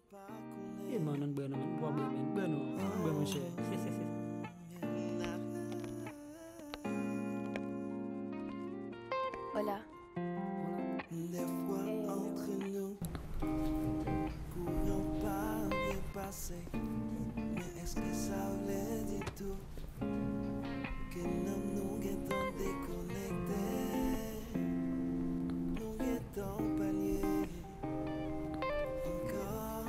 Manan ba naman problema ba no? Ba mo siya? Hola. Des fois entre nous, courant par le passé. Mais est-ce que ça voulait dire tout? Que nous étions déconnectés, nous étions paliers encore.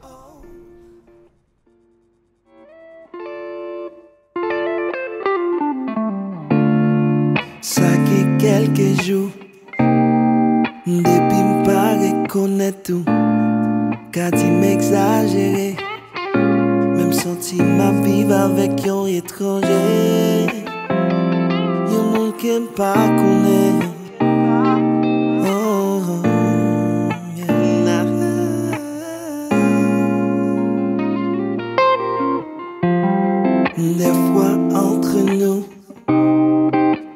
Oh. Ça fait quelques jours depuis m'pas reconnaître tout, qu'a dit m'exagérer, même senti ma vie avec un étranger, y'a monde qui m'pas connaît. Oh, yeah. Des fois entre nous,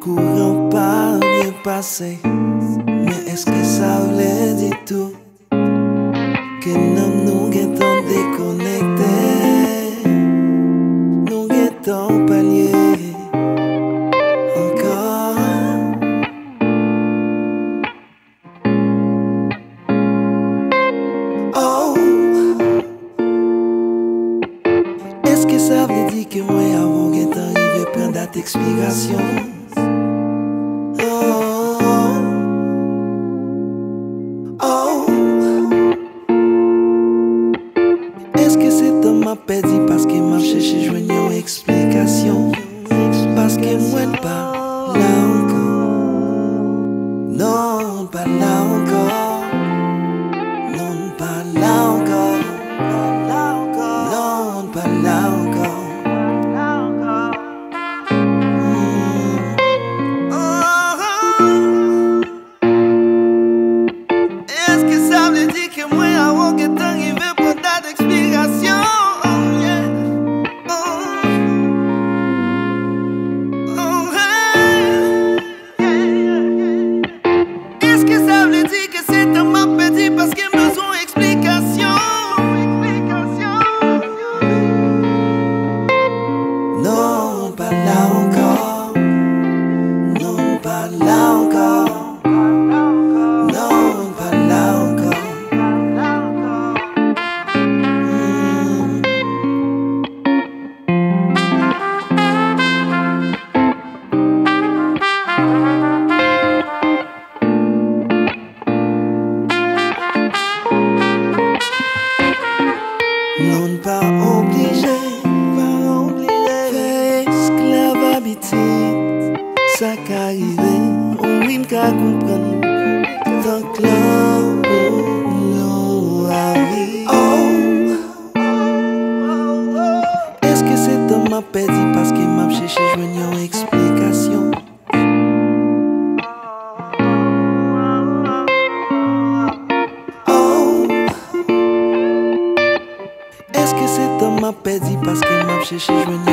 courant par le passé. Mais est-ce que ça voulait dire tout? Que nous étions déconnectés, nous étions paliers encore. Oh, est-ce que ça veut dire que moi avant qu'est arrivé plein date d'expiration? M'a perdu parce que m'a cherché joindre une explication. Parce que moi pas là encore. Non, pas là encore. Non, pas là encore. Non, pas là encore. Est-ce que ça veut dire que moi avant que t'arrives pour date d'explication? Parce qu'il me besoin d'explication. Non, pas là encore. Non, pas là encore. Non, pas là encore. Non, pas obligé, faire esclave habitude. Ça qu'arrive, oui, qu'à comprendre. Tant que l'on arrive. Oh, est-ce que cet homme m'a perdu parce qu'il m'a cherché joindre une explication? Est-ce que cet homme m'a perdu parce qu'il m'a cherché joindre